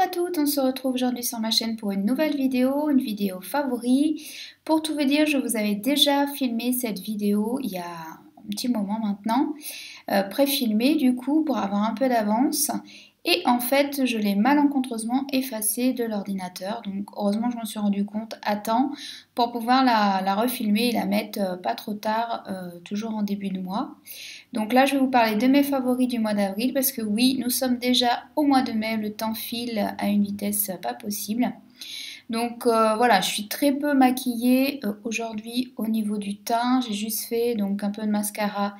toutes, on se retrouve aujourd'hui sur ma chaîne pour une nouvelle vidéo, une vidéo favori. Pour tout vous dire, je vous avais déjà filmé cette vidéo il y a un petit moment maintenant, pré-filmée du coup pour avoir un peu d'avance. Et en fait, je l'ai malencontreusement effacée de l'ordinateur. Donc heureusement, je m'en suis rendu compte à temps pour pouvoir la refilmer et la mettre pas trop tard, toujours en début de mois. Donc là, je vais vous parler de mes favoris du mois d'avril parce que oui, nous sommes déjà au mois de mai, le temps file à une vitesse pas possible. Donc voilà, je suis très peu maquillée aujourd'hui au niveau du teint. J'ai juste fait donc un peu de mascara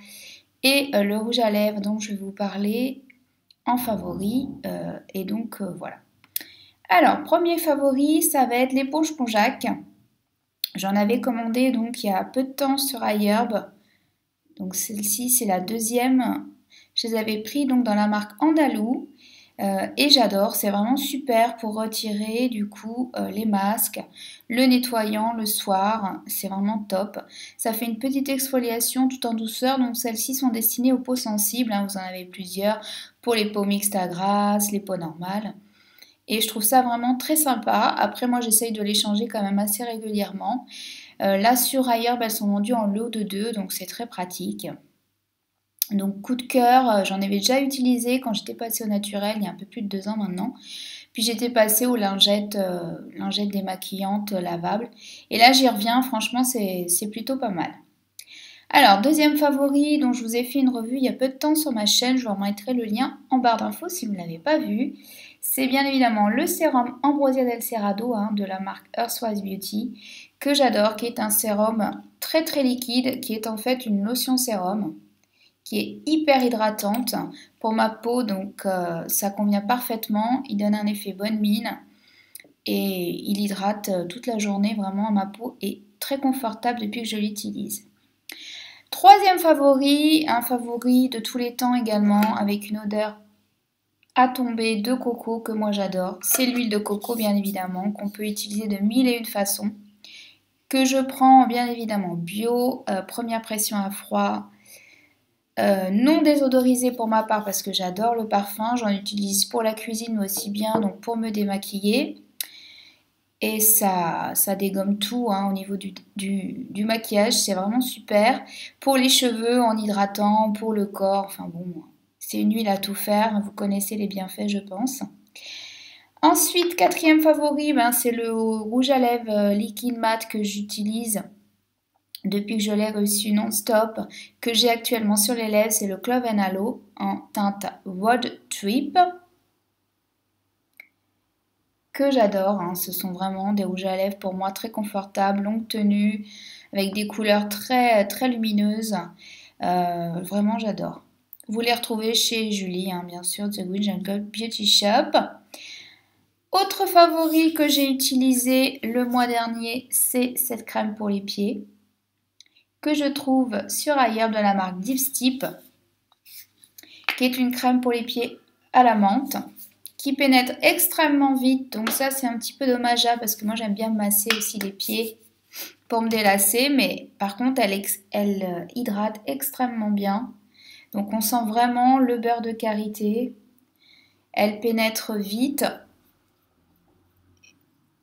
et le rouge à lèvres dont je vais vous parler en favori. Et donc voilà. Alors, premier favori, ça va être l'éponge Ponjac. J'en avais commandé donc il y a peu de temps sur iHerb. Donc celle-ci, c'est la deuxième. Je les avais pris donc dans la marque Andalou. Et j'adore, c'est vraiment super pour retirer du coup les masques, le nettoyant le soir, c'est vraiment top. Ça fait une petite exfoliation tout en douceur, donc celles-ci sont destinées aux peaux sensibles, hein, vous en avez plusieurs, pour les peaux mixtes à grasse, les peaux normales. Et je trouve ça vraiment très sympa. Après moi j'essaye de les changer quand même assez régulièrement. Là sur iHerb elles sont vendues en lot de 2, donc c'est très pratique. Donc coup de cœur, j'en avais déjà utilisé quand j'étais passée au naturel il y a un peu plus de 2 ans maintenant. Puis j'étais passée aux lingettes démaquillantes lavables. Et là j'y reviens, franchement c'est plutôt pas mal. Alors deuxième favori dont je vous ai fait une revue il y a peu de temps sur ma chaîne, je vous remettrai le lien en barre d'infos si vous ne l'avez pas vu. C'est bien évidemment le sérum Ambrosia del Cerrado de la marque Earthwise Beauty que j'adore, qui est un sérum très très liquide, qui est en fait une lotion sérum qui est hyper hydratante pour ma peau, donc ça convient parfaitement. Il donne un effet bonne mine et il hydrate toute la journée. Vraiment, ma peau est très confortable depuis que je l'utilise. Troisième favori, un favori de tous les temps également, avec une odeur à tomber de coco que moi j'adore. C'est l'huile de coco bien évidemment, qu'on peut utiliser de mille et une façons, que je prends bien évidemment bio, première pression à froid, non désodorisé pour ma part parce que j'adore le parfum, j'en utilise pour la cuisine mais aussi bien donc pour me démaquiller. Et ça dégomme tout au niveau du maquillage, c'est vraiment super. Pour les cheveux en hydratant, pour le corps, enfin bon, c'est une huile à tout faire, vous connaissez les bienfaits je pense. Ensuite, quatrième favori, c'est le rouge à lèvres liquide mat que j'utilise depuis que je l'ai reçu non-stop, que j'ai actuellement sur les lèvres, c'est le Clove and Aloe en teinte Road Trip, que j'adore. Ce sont vraiment des rouges à lèvres pour moi très confortables, longue tenue, avec des couleurs très, très lumineuses. Vraiment, j'adore. Vous les retrouvez chez Julie, bien sûr, The Green Jungle Beauty Shop. Autre favori que j'ai utilisé le mois dernier, c'est cette crème pour les pieds, que je trouve sur iHerb de la marque Dipstip, qui est une crème pour les pieds à la menthe, qui pénètre extrêmement vite. Donc ça c'est un petit peu dommageable parce que moi j'aime bien masser aussi les pieds pour me délasser, mais par contre elle hydrate extrêmement bien. Donc on sent vraiment le beurre de karité. Elle pénètre vite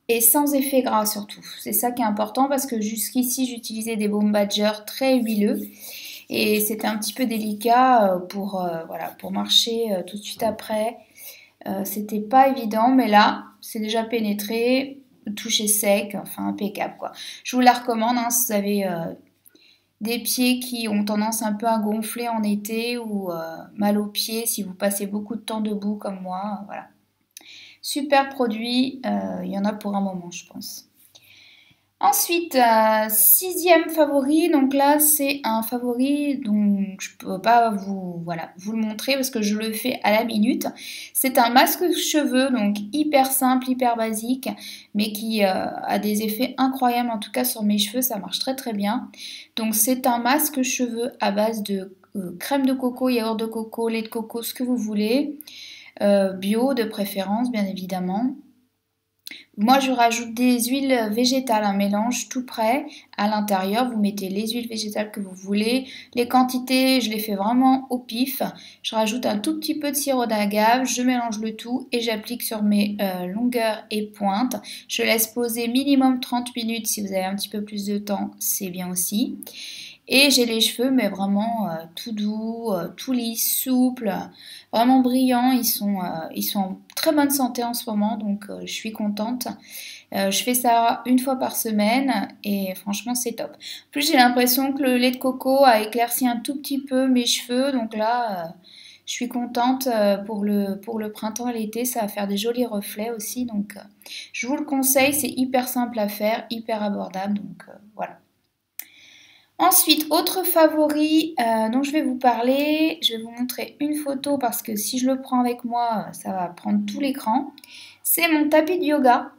et sans effet gras surtout. C'est ça qui est important parce que jusqu'ici j'utilisais des baumes Badger très huileux et c'était un petit peu délicat pour marcher tout de suite après. C'était pas évident, mais là c'est déjà pénétré, touché sec, enfin impeccable quoi. Je vous la recommande si vous avez des pieds qui ont tendance un peu à gonfler en été ou mal aux pieds si vous passez beaucoup de temps debout comme moi, voilà. Super produit, il y en a pour un moment je pense. Ensuite, sixième favori, donc là c'est un favori dont je ne peux pas vous le montrer parce que je le fais à la minute. C'est un masque cheveux, donc hyper simple, hyper basique, mais qui a des effets incroyables, en tout cas sur mes cheveux, ça marche très très bien. Donc c'est un masque cheveux à base de crème de coco, yaourt de coco, lait de coco, ce que vous voulez, bio de préférence bien évidemment. Moi, je rajoute des huiles végétales, un mélange tout prêt. À l'intérieur, vous mettez les huiles végétales que vous voulez. Les quantités, je les fais vraiment au pif. Je rajoute un tout petit peu de sirop d'agave, je mélange le tout et j'applique sur mes longueurs et pointes. Je laisse poser minimum 30 minutes. Si vous avez un petit peu plus de temps, c'est bien aussi. Et j'ai les cheveux, mais vraiment tout doux, tout lisse, souple, vraiment brillants. Ils sont en très bonne santé en ce moment, donc je suis contente. Je fais ça une fois par semaine et franchement, c'est top. En plus, j'ai l'impression que le lait de coco a éclairci un tout petit peu mes cheveux, donc là, je suis contente pour le printemps et l'été. Ça va faire des jolis reflets aussi, donc je vous le conseille. C'est hyper simple à faire, hyper abordable, donc voilà. Ensuite, autre favori dont je vais vous parler, je vais vous montrer une photo parce que si je le prends avec moi, ça va prendre tout l'écran. C'est mon tapis de yoga.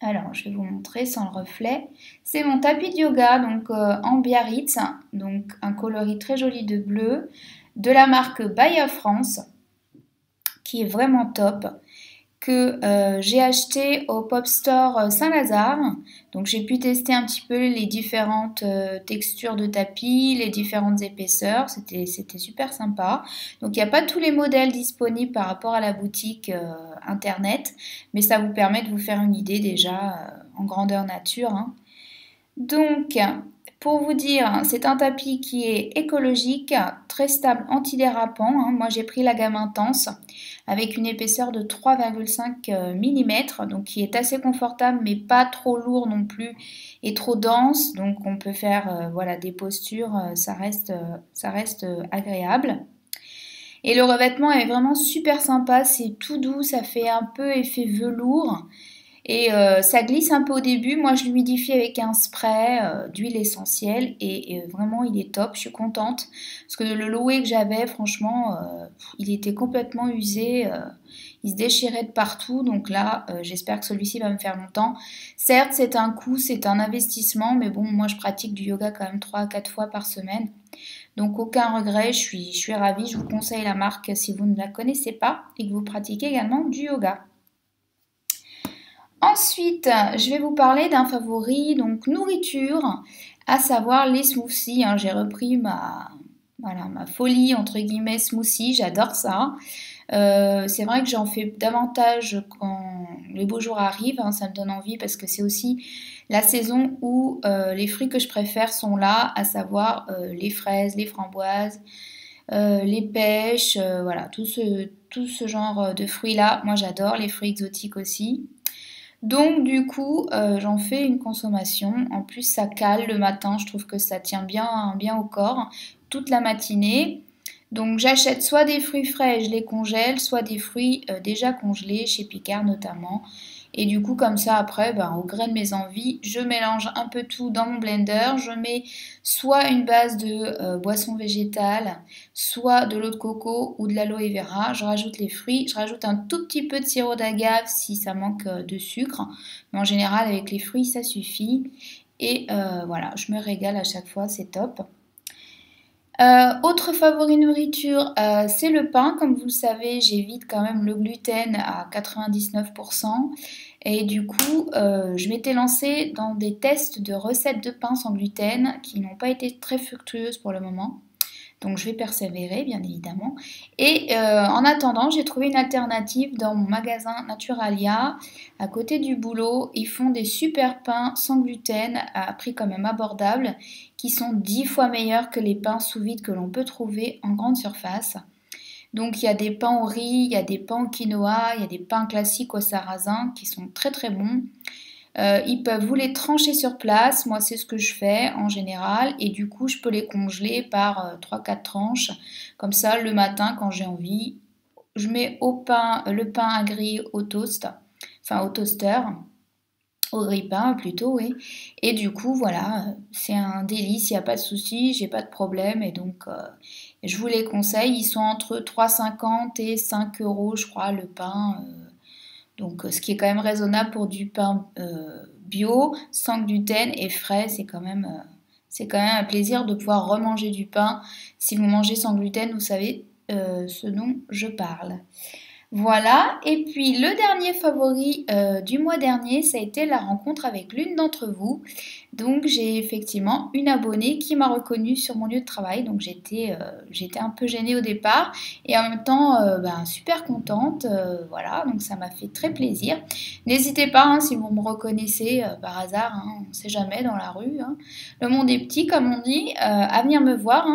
Alors, je vais vous montrer sans le reflet. C'est mon tapis de yoga, donc en Biarritz, donc un coloris très joli de bleu, de la marque Baya France, qui est vraiment top, que j'ai acheté au Pop Store Saint-Lazare. Donc j'ai pu tester un petit peu les différentes textures de tapis, les différentes épaisseurs. C'était super sympa. Donc il n'y a pas tous les modèles disponibles par rapport à la boutique internet, mais ça vous permet de vous faire une idée déjà en grandeur nature, hein. Donc, pour vous dire, c'est un tapis qui est écologique, très stable, antidérapant, hein. Moi, j'ai pris la gamme intense avec une épaisseur de 3,5 mm, donc qui est assez confortable, mais pas trop lourd non plus et trop dense. Donc, on peut faire voilà, des postures, ça reste agréable. Et le revêtement est vraiment super sympa, c'est tout doux, ça fait un peu effet velours. Et ça glisse un peu au début. Moi, je l'humidifie avec un spray d'huile essentielle et vraiment, il est top. Je suis contente parce que le Loé que j'avais, franchement, il était complètement usé. Il se déchirait de partout. Donc là, j'espère que celui-ci va me faire longtemps. Certes, c'est un coût, c'est un investissement, mais bon, moi, je pratique du yoga quand même 3 à 4 fois par semaine. Donc aucun regret, je suis ravie. Je vous conseille la marque si vous ne la connaissez pas et que vous pratiquez également du yoga. Ensuite, je vais vous parler d'un favori, donc nourriture, à savoir les smoothies, hein. J'ai repris voilà, ma folie, entre guillemets, smoothie, j'adore ça. C'est vrai que j'en fais davantage quand les beaux jours arrivent, hein, ça me donne envie parce que c'est aussi la saison où les fruits que je préfère sont là, à savoir les fraises, les framboises, les pêches, voilà, tout ce genre de fruits-là. Moi j'adore les fruits exotiques aussi. Donc du coup, j'en fais une consommation. En plus, ça cale le matin. Je trouve que ça tient bien au corps toute la matinée. Donc j'achète soit des fruits frais et je les congèle, soit des fruits déjà congelés, chez Picard notamment. Et du coup, comme ça, après, ben, au gré de mes envies, je mélange un peu tout dans mon blender. Je mets soit une base de boisson végétale, soit de l'eau de coco ou de l'aloe vera. Je rajoute les fruits, je rajoute un tout petit peu de sirop d'agave si ça manque de sucre. Mais en général, avec les fruits, ça suffit. Et voilà, je me régale à chaque fois, c'est top. Autre favori nourriture, c'est le pain. Comme vous le savez, j'évite quand même le gluten à 99%. Et du coup, je m'étais lancée dans des tests de recettes de pain sans gluten qui n'ont pas été très fructueuses pour le moment. Donc je vais persévérer, bien évidemment. Et en attendant, j'ai trouvé une alternative dans mon magasin Naturalia, à côté du boulot. Ils font des super pains sans gluten à prix quand même abordable, qui sont 10 fois meilleurs que les pains sous vide que l'on peut trouver en grande surface. Donc il y a des pains au riz, il y a des pains au quinoa, il y a des pains classiques au sarrasin qui sont très très bons. Ils peuvent vous les trancher sur place, moi c'est ce que je fais en général, et du coup je peux les congeler par 3-4 tranches, comme ça le matin quand j'ai envie, je mets le pain à griller au toast, enfin au toaster, au grille-pain plutôt, oui, et du coup voilà, c'est un délice, il n'y a pas de souci, j'ai pas de problème, et donc je vous les conseille, ils sont entre 3,50 et 5 euros je crois le pain. Donc, ce qui est quand même raisonnable pour du pain bio, sans gluten et frais, c'est quand même un plaisir de pouvoir remanger du pain. Si vous mangez sans gluten, vous savez ce dont je parle. Voilà, et puis le dernier favori du mois dernier, ça a été la rencontre avec l'une d'entre vous. Donc j'ai effectivement une abonnée qui m'a reconnue sur mon lieu de travail, donc j'étais un peu gênée au départ et en même temps super contente, voilà, donc ça m'a fait très plaisir. N'hésitez pas, hein, si vous me reconnaissez par hasard, hein, on ne sait jamais dans la rue, hein. Le monde est petit comme on dit, à venir me voir,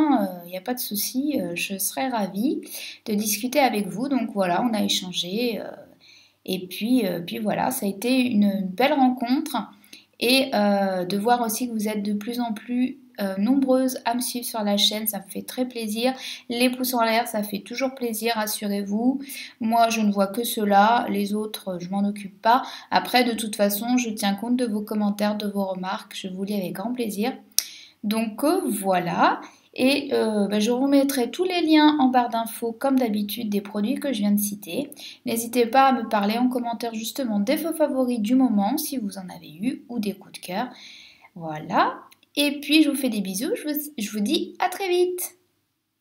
il n'y a pas de souci, je serai ravie de discuter avec vous. Donc voilà, on a échangé et puis voilà, ça a été une belle rencontre et de voir aussi que vous êtes de plus en plus nombreuses à me suivre sur la chaîne, ça me fait très plaisir. Les pouces en l'air, ça fait toujours plaisir, rassurez-vous. Moi, je ne vois que cela, les autres, je m'en occupe pas. Après, de toute façon, je tiens compte de vos commentaires, de vos remarques, je vous lis avec grand plaisir. Donc voilà, et je vous remettrai tous les liens en barre d'infos comme d'habitude des produits que je viens de citer. N'hésitez pas à me parler en commentaire justement des faux favoris du moment si vous en avez eu ou des coups de cœur. Voilà, et puis je vous fais des bisous, je vous dis à très vite.